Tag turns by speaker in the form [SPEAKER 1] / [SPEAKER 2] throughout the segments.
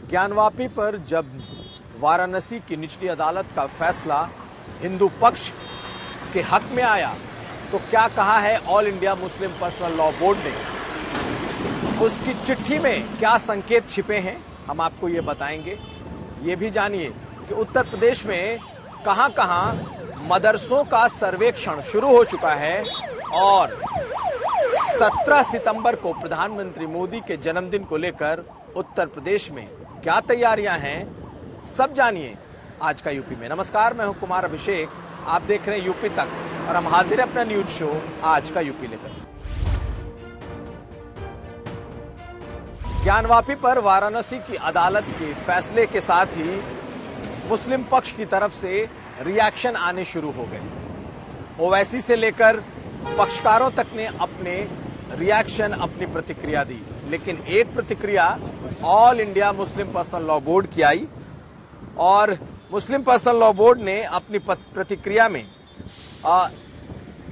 [SPEAKER 1] ज्ञानवापी पर जब वाराणसी की निचली अदालत का फैसला हिंदू पक्ष के हक में आया तो क्या कहा है all India Muslim personal law board ने, उसकी चिट्ठी में क्या संकेत छिपे हैं, हम आपको ये बताएंगे। ये भी जानिए कि उत्तर प्रदेश में कहां-कहां मदरसों का सर्वेक्षण शुरू हो चुका है और 17 सितंबर को प्रधानमंत्री मोदी के जन्मदिन को लेकर उत्तर प्रदेश में क्या तैयारियां हैं, सब जानिए आज का यूपी में। नमस्कार, मैं हूं कुमार अभिषेक, आप देख रहे हैं यूपी तक और हम हाजिर हैं अपना न्यूज शो आज का यूपी लेकर। ज्ञानवापी पर वाराणसी की अदालत के फैसले के साथ ही मुस्लिम पक्ष की तरफ से रिएक्शन आने शुरू हो गए। ओवैसी से लेकर पक्षकारों तक ने अपने रिएक्शन, अपनी प्रतिक्रिया दी, लेकिन एक प्रतिक्रिया all India Muslim personal law board की आई और मुस्लिम पर्सनल लॉ बोर्ड ने अपनी प्रतिक्रिया में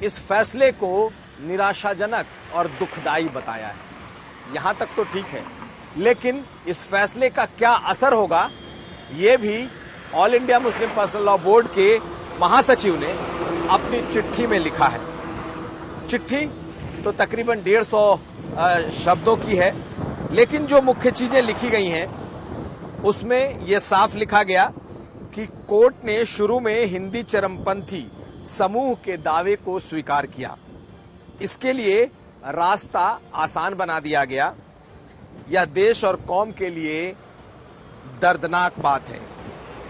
[SPEAKER 1] इस फैसले को निराशाजनक और दुखदायी बताया है। यहां तक तो ठीक है, लेकिन इस फैसले का क्या असर होगा ये भी all India Muslim personal law board के महासचिव ने अपनी चिट्ठी में लिखा है। चिट्ठी तो तकरीबन 150 शब्दों की है, लेकिन जो मुख्य चीजें लिखी गई हैं उसमें यह साफ लिखा गया कि कोर्ट ने शुरू में हिंदी चरमपंथी समूह के दावे को स्वीकार किया। इसके लिए रास्ता आसान बना दिया गया। यह देश और कौम के लिए दर्दनाक बात है।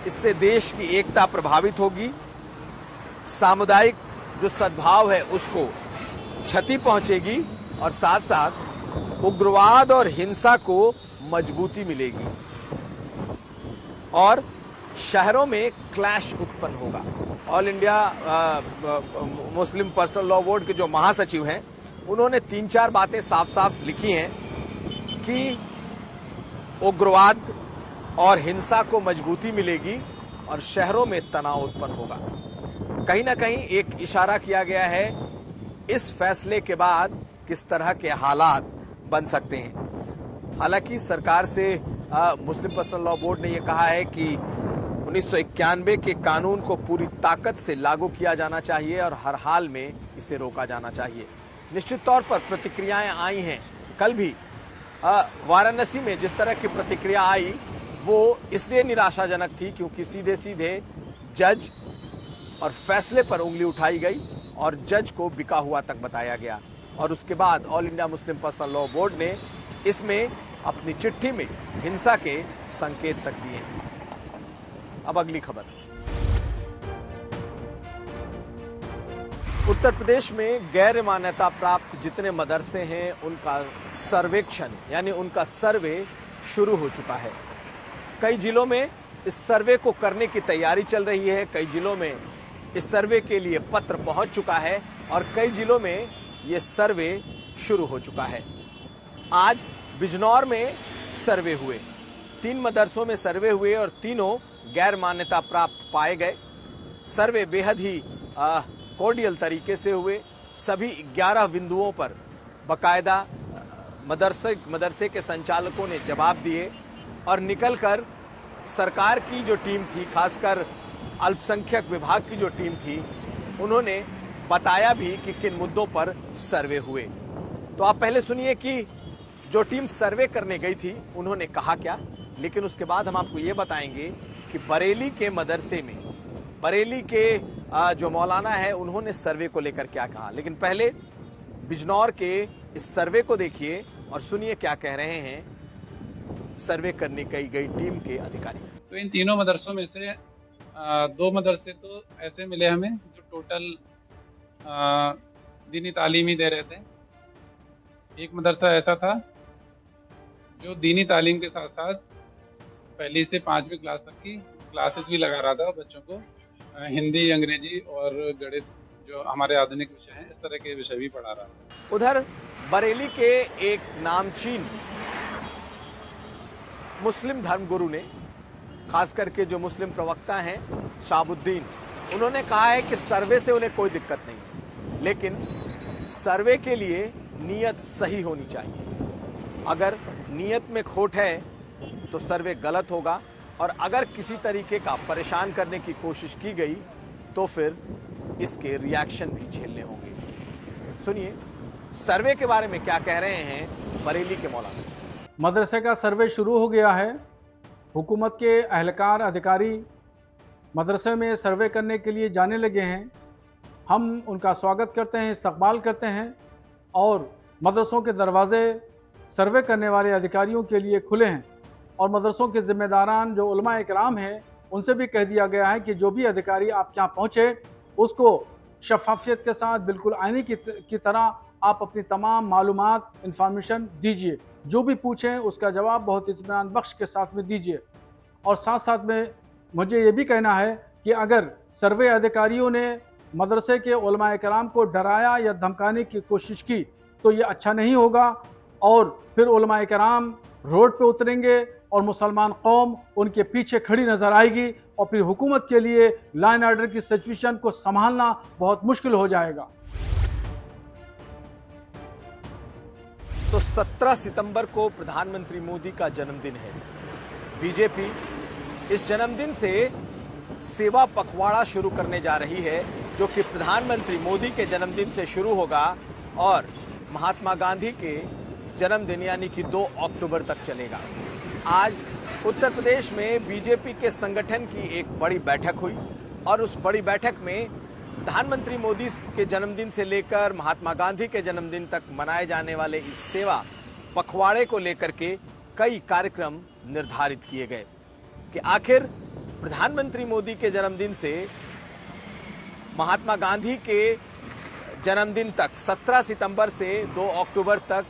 [SPEAKER 1] इससे देश की एकता प्रभावित होगी, सामुदायिक जो सद्भाव है उसको क्षति पहुंचेगी और साथ साथ उग्रवाद और हिंसा को मजबूती मिलेगी और शहरों में क्लैश उत्पन्न होगा। All India Muslim personal law board के जो महासचिव हैं उन्होंने 3-4 बातें साफ साफ लिखी हैं कि उग्रवाद और हिंसा को मजबूती मिलेगी और शहरों में तनाव उत्पन्न होगा। कहीं ना कहीं एक इशारा किया गया है इस फैसले के बाद किस तरह के हालात बन सकते हैं। हालांकि सरकार से मुस्लिम पर्सनल लॉ बोर्ड ने यह कहा है कि 1991 के कानून को पूरी ताकत से लागू किया जाना चाहिए और हर हाल में इसे रोका जाना चाहिए। निश्चित तौर पर प्रतिक्रियाएं आई हैं। कल भी वाराणसी में जिस तरह की प्रतिक्रिया आई वो इसलिए निराशाजनक थी क्योंकि सीधे सीधे जज और फैसले पर उंगली उठाई गई और जज को बिका हुआ तक बताया गया और उसके बाद all India Muslim personal law board ने इसमें अपनी चिट्ठी में हिंसा के संकेत तक दिए। अब अगली खबर। उत्तर प्रदेश में गैर मान्यता प्राप्त जितने मदरसे हैं उनका सर्वेक्षण यानी उनका सर्वे शुरू हो चुका है। कई जिलों में इस सर्वे को करने की तैयारी चल रही है। कई जिलों में इस सर्वे के लिए पत्र पहुंच चुका है और कई जिलों में यह सर्वे शुरू हो चुका है। आज बिजनौर में सर्वे हुए, 3 मदरसों में सर्वे हुए और तीनों गैर मान्यता प्राप्त पाए गए। सर्वे बेहद ही कोर्डियल तरीके से हुए। सभी 11 बिंदुओं पर बकायदा मदरसे के संचालकों ने जवाब दिए और निकलकर सरकार की जो टीम थी, खासकर अल्पसंख्यक विभाग की जो टीम थी, उन्होंने बताया भी कि किन मुद्दों पर सर्वे हुए। तो आप पहले सुनिए कि जो टीम सर्वे करने गई थी उन्होंने कहा क्या, लेकिन उसके बाद हम आपको ये बताएंगे कि बरेली के मदरसे में बरेली के जो मौलाना है उन्होंने सर्वे को लेकर क्या कहा। लेकिन पहले बिजनौर के इस सर्वे को देखिए और सुनिए क्या कह रहे हैं सर्वे करने गई टीम के अधिकारी।
[SPEAKER 2] तो इन तीनों मदरसों में से 2 मदरसे तो ऐसे मिले हमें जो टोटल दीनी तालीम ही दे रहे थे। एक मदरसा ऐसा था जो दीनी तालीम के साथ साथ 1ली से 5वीं क्लास तक की क्लासेस भी लगा रहा था बच्चों को। हिंदी, अंग्रेजी और गणित जो हमारे आधुनिक विषय हैं, इस तरह के विषय भी पढ़ा रहा था।
[SPEAKER 1] उधर बरेली के एक नामचीन मुस्लिम धर्मगुरु ने, खास करके जो मुस्लिम प्रवक्ता हैं शाहबुद्दीन, उन्होंने कहा है कि सर्वे से उन्हें कोई दिक्कत नहीं, लेकिन सर्वे के लिए नीयत सही होनी चाहिए। अगर नीयत में खोट है तो सर्वे गलत होगा, और अगर किसी तरीके का परेशान करने की कोशिश की गई तो फिर इसके रिएक्शन भी झेलने होंगे। सुनिए सर्वे के बारे में क्या कह रहे हैं बरेली के मौलाना।
[SPEAKER 3] मदरसे का सर्वे शुरू हो गया है। हुकूमत के अहलकार अधिकारी मदरसे में सर्वे करने के लिए जाने लगे हैं। हम उनका स्वागत करते हैं, इस्तकबाल करते हैं, और मदरसों के दरवाज़े सर्वे करने वाले अधिकारियों के लिए खुले हैं। और मदरसों के ज़िम्मेदारान जो उलमा इकराम हैं उनसे भी कह दिया गया है कि जो भी अधिकारी आप यहाँ पहुँचे उसको शफाफियत के साथ बिल्कुल आईने की तरह आप अपनी तमाम मालूमात इंफॉर्मेशन दीजिए। जो भी पूछें उसका जवाब बहुत इत्मीनान बख्श के साथ में दीजिए। और साथ साथ में मुझे ये भी कहना है कि अगर सर्वे अधिकारियों ने मदरसे के उलमा इकराम को डराया या धमकाने की कोशिश की तो ये अच्छा नहीं होगा, और फिर उलमा इकराम रोड पे उतरेंगे और मुसलमान कौम उनके पीछे खड़ी नज़र आएगी, और फिर हुकूमत के लिए लाइन ऑर्डर की सिचुएशन को संभालना बहुत मुश्किल हो जाएगा।
[SPEAKER 1] तो 17 सितंबर को प्रधानमंत्री मोदी का जन्मदिन है। बीजेपी इस जन्मदिन से सेवा पखवाड़ा शुरू करने जा रही है, जो कि प्रधानमंत्री मोदी के जन्मदिन से शुरू होगा और महात्मा गांधी के जन्मदिन यानी कि 2 अक्टूबर तक चलेगा। आज उत्तर प्रदेश में बीजेपी के संगठन की एक बड़ी बैठक हुई, और उस बड़ी बैठक में प्रधानमंत्री मोदी के जन्मदिन से लेकर महात्मा गांधी के जन्मदिन तक मनाए जाने वाले इस सेवा पखवाड़े को लेकर के कई कार्यक्रम निर्धारित किए गए कि आखिर प्रधानमंत्री मोदी के जन्मदिन से महात्मा गांधी के जन्मदिन तक 17 सितंबर से 2 अक्टूबर तक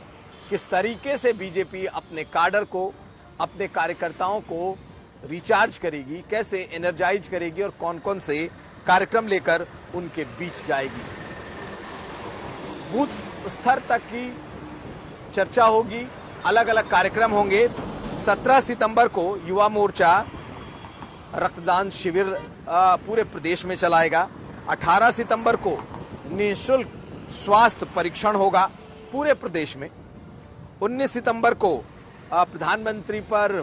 [SPEAKER 1] किस तरीके से बीजेपी अपने काडर को, अपने कार्यकर्ताओं को रिचार्ज करेगी, कैसे एनर्जाइज करेगी और कौन कौन से कार्यक्रम लेकर उनके बीच जाएगी। बूथ स्तर तक की चर्चा होगी, अलग अलग कार्यक्रम होंगे। 17 सितंबर को युवा मोर्चा रक्तदान शिविर पूरे प्रदेश में चलाएगा। 18 सितंबर को निःशुल्क स्वास्थ्य परीक्षण होगा पूरे प्रदेश में। 19 सितंबर को प्रधानमंत्री पर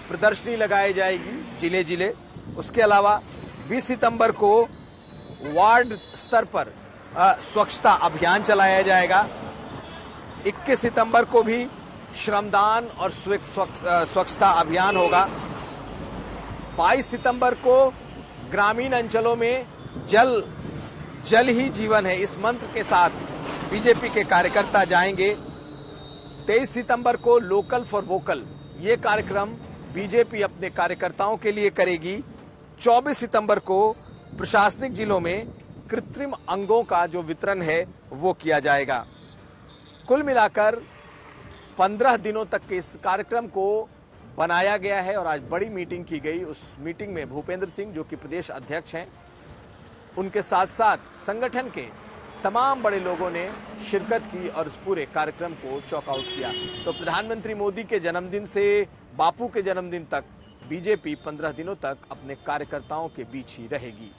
[SPEAKER 1] प्रदर्शनी लगाई जाएगी जिले जिले। उसके अलावा 20 सितंबर को वार्ड स्तर पर स्वच्छता अभियान चलाया जाएगा। 21 सितंबर को भी श्रमदान और स्वच्छता अभियान होगा। 22 सितंबर को ग्रामीण अंचलों में जल ही जीवन है, इस मंत्र के साथ बीजेपी के कार्यकर्ता जाएंगे। 23 सितंबर को लोकल फॉर वोकल ये कार्यक्रम बीजेपी अपने कार्यकर्ताओं के लिए करेगी। 24 सितंबर को प्रशासनिक जिलों में कृत्रिम अंगों का जो वितरण है वो किया जाएगा। कुल मिलाकर 15 दिनों तक के इस कार्यक्रम को बनाया गया है और आज बड़ी मीटिंग की गई। उस मीटिंग में भूपेंद्र सिंह जो कि प्रदेश अध्यक्ष हैं, उनके साथ साथ संगठन के तमाम बड़े लोगों ने शिरकत की और इस पूरे कार्यक्रम को चॉकआउट किया। तो प्रधानमंत्री मोदी के जन्मदिन से बापू के जन्मदिन तक बीजेपी 15 दिनों तक अपने कार्यकर्ताओं के बीच ही रहेगी।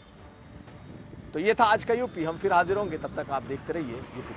[SPEAKER 1] तो ये था आज का यूपी। हम फिर हाजिर होंगे, तब तक आप देखते रहिए यूपी।